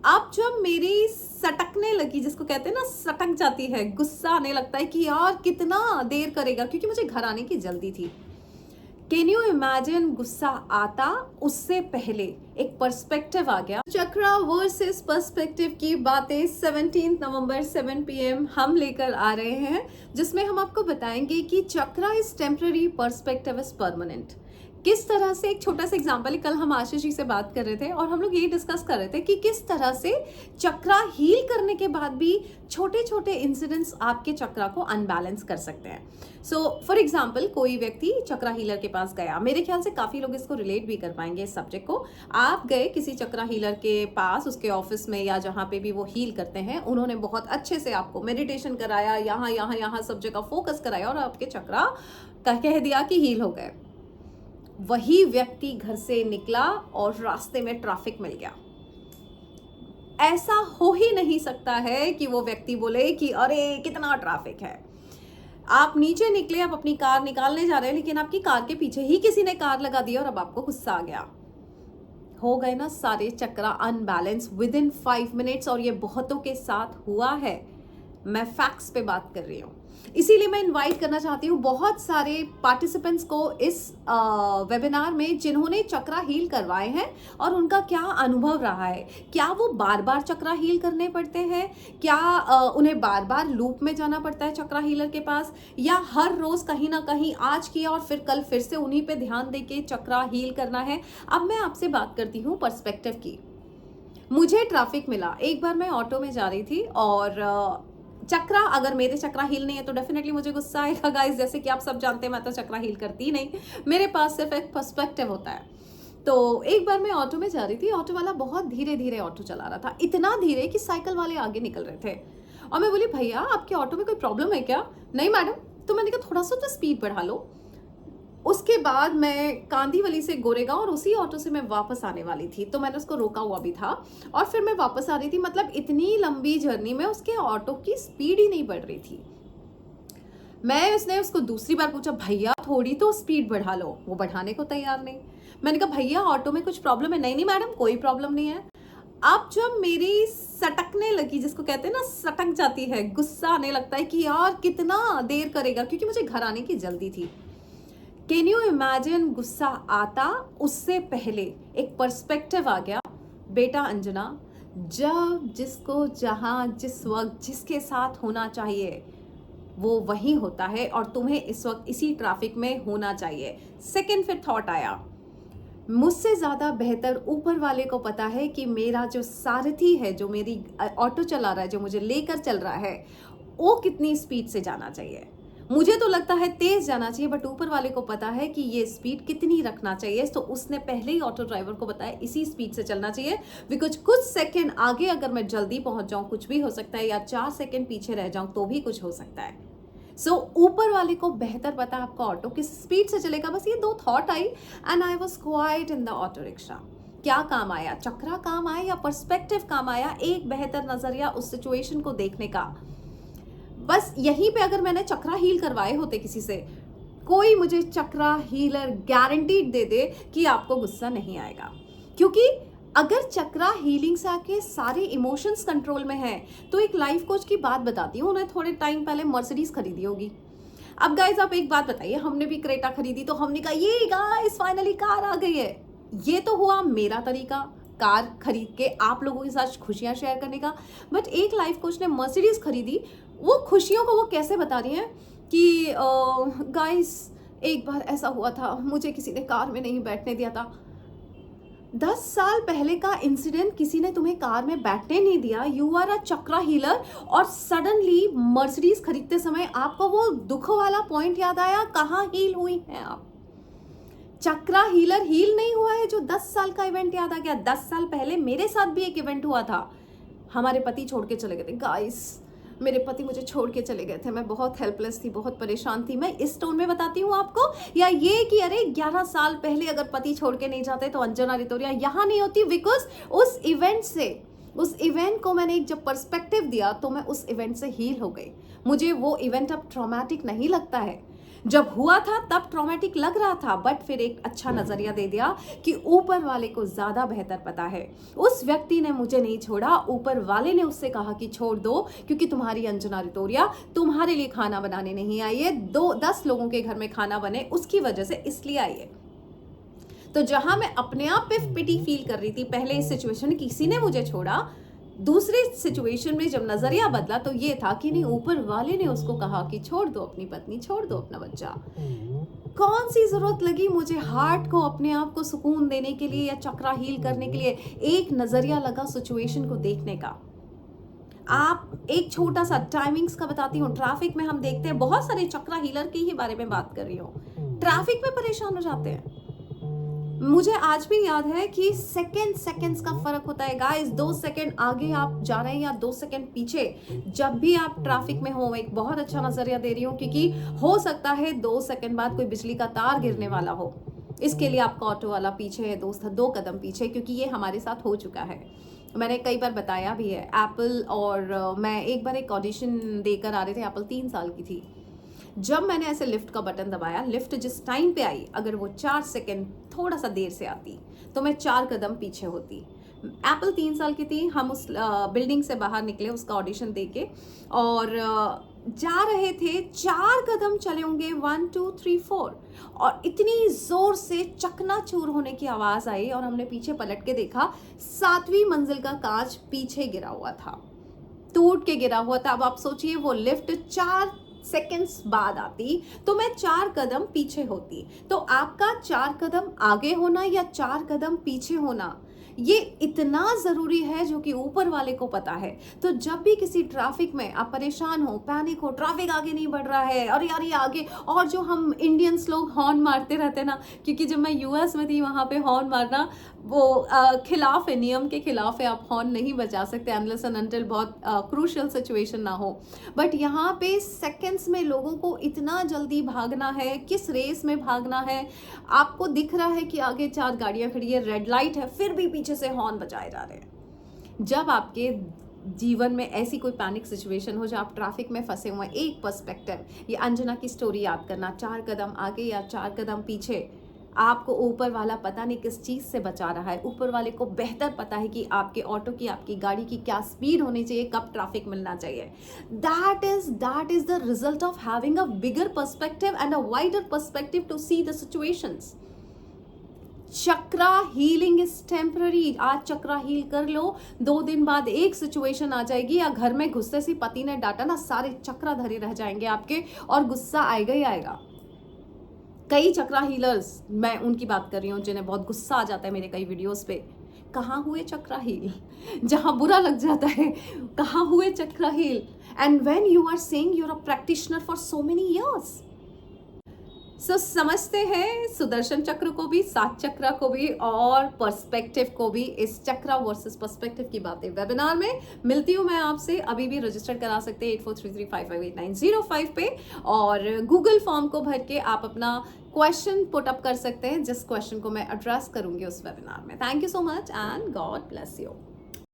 अब जब मेरी सटकने लगी, जिसको कहते हैं ना सटक जाती है, गुस्सा आने लगता है कि यार कितना देर करेगा, क्योंकि मुझे घर आने की जल्दी थी। कैन यू इमेजिन, गुस्सा आता उससे पहले एक पर्सपेक्टिव आ गया। चक्रा वर्सेस पर्सपेक्टिव की बातें 17 नवंबर 7 PM हम लेकर आ रहे हैं, जिसमें हम आपको बताएंगे कि chakra is temporary, perspective is permanent. किस तरह से, एक छोटा सा एग्जाम्पल है, कल हम आशीष जी से बात कर रहे थे और हम लोग ये डिस्कस कर रहे थे कि किस तरह से चक्रा हील करने के बाद भी छोटे छोटे इंसिडेंट्स आपके चक्रा को अनबैलेंस कर सकते हैं। सो फॉर एग्जाम्पल, कोई व्यक्ति चक्रा हीलर के पास गया, मेरे ख्याल से काफ़ी लोग इसको रिलेट भी कर पाएंगे इस सब्जेक्ट को। आप गए किसी चक्रा हीलर के पास, उसके ऑफिस में या जहाँ पे भी वो हील करते हैं, उन्होंने बहुत अच्छे से आपको मेडिटेशन कराया, यहाँ यहाँ यहाँ सब जगह फोकस कराया और आपके चक्रा कह दिया कि हील हो गए। वही व्यक्ति घर से निकला और रास्ते में ट्रैफिक मिल गया। ऐसा हो ही नहीं सकता है कि वो व्यक्ति बोले कि अरे कितना ट्रैफिक है। आप नीचे निकले, आप अपनी कार निकालने जा रहे हैं, लेकिन आपकी कार के पीछे ही किसी ने कार लगा दी और अब आपको गुस्सा आ गया। हो गए ना सारे चक्रा अनबैलेंस विद इन 5 मिनट्स, और ये बहुतों के साथ हुआ है। मैं फैक्ट्स पे बात कर रही हूँ। इसीलिए मैं इनवाइट करना चाहती हूँ बहुत सारे पार्टिसिपेंट्स को इस वेबिनार में, जिन्होंने चक्रा हील करवाए हैं और उनका क्या अनुभव रहा है। क्या वो बार बार चक्रा हील करने पड़ते हैं, क्या उन्हें बार बार लूप में जाना पड़ता है चक्रा हीलर के पास, या हर रोज कहीं ना कहीं आज किया और फिर कल फिर से उन्हीं पे ध्यान देके चक्रा हील करना है। अब मैं आपसे बात करती हूँ पर्सपेक्टिव की। मुझे ट्रैफिक मिला, एक बार मैं ऑटो में जा रही थी और चक्रा, अगर मेरे चक्रा हील नहीं है तो डेफिनेटली मुझे गुस्सा आएगा गाइस। जैसे कि आप सब जानते हैं, मैं तो चक्रा हील करती ही नहीं, मेरे पास सिर्फ एक पर्सपेक्टिव होता है। तो एक बार मैं ऑटो में जा रही थी, ऑटो वाला बहुत धीरे धीरे ऑटो चला रहा था, इतना धीरे कि साइकिल वाले आगे निकल रहे थे। और मैं बोली, भैया आपके ऑटो में कोई प्रॉब्लम है क्या? नहीं मैडम। तो मैंने कहा थोड़ा सा तो स्पीड बढ़ा लो। उसके बाद मैं कांदीवली से गोरेगांव, और उसी ऑटो से मैं वापस आने वाली थी, तो मैंने उसको रोका हुआ भी था और फिर मैं वापस आ रही थी। मतलब इतनी लंबी जर्नी में उसके ऑटो की स्पीड ही नहीं बढ़ रही थी। उसने उसको दूसरी बार पूछा, भैया थोड़ी तो स्पीड बढ़ा लो। वो बढ़ाने को तैयार नहीं। मैंने कहा भैया ऑटो में कुछ प्रॉब्लम है? नहीं नहीं मैडम, कोई प्रॉब्लम नहीं है। अब जब मेरी सटकने लगी, जिसको कहते हैं ना सटक जाती है, गुस्सा आने लगता है कि यार कितना देर करेगा, क्योंकि मुझे घर आने की जल्दी थी। कैन यू इमेजिन, गुस्सा आता उससे पहले एक पर्सपेक्टिव आ गया। बेटा अंजना, जब जिसको जहां जिस वक्त जिसके साथ होना चाहिए वो वहीं होता है, और तुम्हें इस वक्त इसी ट्रैफिक में होना चाहिए। सेकंड फिर थॉट आया, मुझसे ज़्यादा बेहतर ऊपर वाले को पता है कि मेरा जो सारथी है, जो मेरी ऑटो चला रहा है, जो मुझे लेकर चल रहा है, वो कितनी स्पीड से जाना चाहिए। मुझे तो लगता है तेज जाना चाहिए, बट ऊपर वाले को पता है कि ये स्पीड कितनी रखना चाहिए। तो उसने पहले ही ऑटो ड्राइवर को बताया इसी स्पीड से चलना चाहिए, बिकॉज कुछ सेकंड आगे अगर मैं जल्दी पहुंच जाऊं कुछ भी हो सकता है, या 4 सेकंड पीछे रह जाऊं तो भी कुछ हो सकता है। ऊपर वाले को बेहतर पता है आपका ऑटो किस स्पीड से चलेगा। बस ये 2 thought I and I was quite in the auto rickshaw. क्या काम आया? चक्रा काम आया या पर्सपेक्टिव काम आया? एक बेहतर नजरिया उस सिचुएशन को देखने का। बस यहीं पे अगर मैंने चक्रा हील करवाए होते किसी से, कोई मुझे चक्रा हीलर गारंटीड दे दे कि आपको गुस्सा नहीं आएगा, क्योंकि अगर चक्रा हीलिंग से आके सारे इमोशंस कंट्रोल में है, तो एक लाइफ कोच की बात बताती हूँ, उन्हें थोड़े टाइम पहले मर्सिडीज खरीदी होगी। अब गाइज आप एक बात बताइए, हमने भी क्रेटा खरीदी तो हमने कहा ये गाइस फाइनली कार आ गई है। ये तो हुआ मेरा तरीका कार खरीद के आप लोगों के साथ खुशियां शेयर करने का। बट एक लाइफ कोच ने मर्सिडीज खरीदी, वो खुशियों को वो कैसे बता रही हैं कि गाइस एक बार ऐसा हुआ था, मुझे किसी ने कार में नहीं बैठने दिया था। 10 साल पहले का इंसिडेंट, किसी ने तुम्हें कार में बैठने नहीं दिया, you are a chakra healer, और सडनली मर्सिडीज खरीदते समय आपको वो दुख वाला पॉइंट याद आया। कहाँ हील हुई हैं आप? चक्रा हीलर हील नहीं हुआ है। जो 10 साल का इवेंट याद आ गया। 10 साल पहले मेरे साथ भी एक इवेंट हुआ था, हमारे पति छोड़ के चले गए थे। गाइस मेरे पति मुझे छोड़ के चले गए थे, मैं बहुत हेल्पलेस थी, बहुत परेशान थी। मैं इस टोन में बताती हूँ आपको, या ये कि अरे 11 साल पहले अगर पति छोड़ के नहीं जाते तो अंजना रितोरिया यहाँ नहीं होती। बिकॉज उस इवेंट को मैंने एक जब पर्सपेक्टिव दिया तो मैं उस इवेंट से हील हो गई। मुझे वो इवेंट अब ट्रॉमेटिक नहीं लगता है। जब हुआ था तब ट्रॉमेटिक लग रहा था, बट फिर एक अच्छा नजरिया दे दिया कि ऊपर वाले को ज्यादा बेहतर पता है। उस व्यक्ति ने मुझे नहीं छोड़ा, ऊपर वाले ने उससे कहा कि छोड़ दो, क्योंकि तुम्हारी अंजना रितोरिया तुम्हारे लिए खाना बनाने नहीं आई है, 10 लोगों के घर में खाना बने उसकी वजह से इसलिए आई है। तो जहां मैं अपने आप पे पिटी फील कर रही थी पहले इस सिचुएशन में, किसी ने मुझे छोड़ा, दूसरी सिचुएशन में जब नजरिया बदला तो ये था कि नहीं, ऊपर वाले ने उसको कहा कि छोड़ दो अपनी पत्नी, छोड़ दो अपना बच्चा। कौन सी जरूरत लगी मुझे हार्ट को, अपने आप को सुकून देने के लिए या चक्रा हील करने के लिए? एक नजरिया लगा सिचुएशन को देखने का। आप एक छोटा सा टाइमिंग्स का बताती हूँ। ट्रैफिक में हम देखते हैं, बहुत सारे चक्रा हीलर की ही बारे में बात कर रही हूँ, ट्रैफिक में परेशान हो जाते हैं। मुझे आज भी याद है कि सेकंड्स का फर्क होता है गाइस। 2 सेकंड आगे आप जा रहे हैं या 2 सेकंड पीछे, जब भी आप ट्रैफिक में हो, एक बहुत अच्छा नजरिया दे रही हूँ, क्योंकि हो सकता है 2 सेकंड बाद कोई बिजली का तार गिरने वाला हो। इसके लिए आपका ऑटो वाला पीछे है दोस्त, 2 कदम पीछे, क्योंकि ये हमारे साथ हो चुका है। मैंने कई बार बताया भी है। एप्पल और मैं एक बार एक ऑडिशन देकर आ रहे थे, एप्पल 3 साल की थी। जब मैंने ऐसे लिफ्ट का बटन दबाया, लिफ्ट जिस टाइम पे आई, अगर वो 4 सेकंड थोड़ा सा देर से आती तो मैं 4 कदम पीछे होती। एप्पल 3 साल की थी, हम उस बिल्डिंग से बाहर निकले उसका ऑडिशन देके, और जा रहे थे, 4 कदम चले होंगे, 1 2 3 4, और इतनी जोर से चकनाचूर होने की आवाज आई और हमने पीछे पलट के देखा, 7वीं मंजिल का कांच पीछे गिरा हुआ था, टूट के गिरा हुआ था। अब आप सोचिए, वो लिफ्ट 4 सेकंड्स बाद आती तो मैं 4 कदम पीछे होती। तो आपका 4 कदम आगे होना या 4 कदम पीछे होना, ये इतना जरूरी है, जो कि ऊपर वाले को पता है। तो जब भी किसी ट्रैफिक में आप परेशान हो, पैनिक हो, ट्रैफिक आगे नहीं बढ़ रहा है, और यार ये आगे, और जो हम इंडियंस लोग हॉर्न मारते रहते हैं ना, क्योंकि जब मैं यूएस में थी वहां पे हॉर्न मारना वो खिलाफ है, नियम के खिलाफ है, आप हॉर्न नहीं बजा सकते अनलेस एंड अनटिल बहुत क्रूशियल सिचुएशन ना हो। बट यहाँ पे सेकंड्स में लोगों को इतना जल्दी भागना है, किस रेस में भागना है। आपको दिख रहा है कि आगे 4 गाड़ियां खड़ी है, रेड लाइट है, फिर भी पीछे से हॉर्न बजाए जा रहे हैं। जब आपके जीवन में ऐसी कोई पैनिक सिचुएशन हो, जब आप ट्रैफिक में फंसे हुए, एक पर्सपेक्टिव, ये अंजना की स्टोरी याद करना, 4 कदम आगे या 4 कदम पीछे, आपको ऊपर वाला पता नहीं किस चीज से बचा रहा है। ऊपर वाले को बेहतर पता है कि आपके ऑटो की, आपकी गाड़ी की क्या स्पीड होनी चाहिए, कब ट्रैफिक मिलना चाहिए। That is the result of having a bigger perspective and a wider perspective to see the situations. Chakra healing is temporary. आज चक्रा हील कर लो, 2 दिन बाद एक सिचुएशन आ जाएगी, या घर में गुस्से से पति ने डांटा ना, सारे चक्रा धरे रह जाएंगे आपके, और गुस्सा आएगा ही आएगा। कई चक्रा हीलर्स, मैं उनकी बात कर रही हूँ जिन्हें बहुत गुस्सा आ जाता है मेरे कई वीडियोस पे, कहाँ हुए चक्रा हील? जहां बुरा लग जाता है, कहाँ हुए chakra heal? And when you are saying you are a practitioner for so many years. So समझते हैं सुदर्शन चक्र को भी, 7 चक्रा को भी, और पर्सपेक्टिव को भी। इस चक्रा वर्सेस पर्सपेक्टिव की बातें वेबिनार में मिलती हूँ मैं आपसे। अभी भी रजिस्टर करा सकते हैं 8433558905 पे, और गूगल फॉर्म को भर के आप अपना क्वेश्चन पुट अप कर सकते हैं, जिस क्वेश्चन को मैं एड्रेस करूंगी उस वेबिनार में। Thank you so much and God bless you.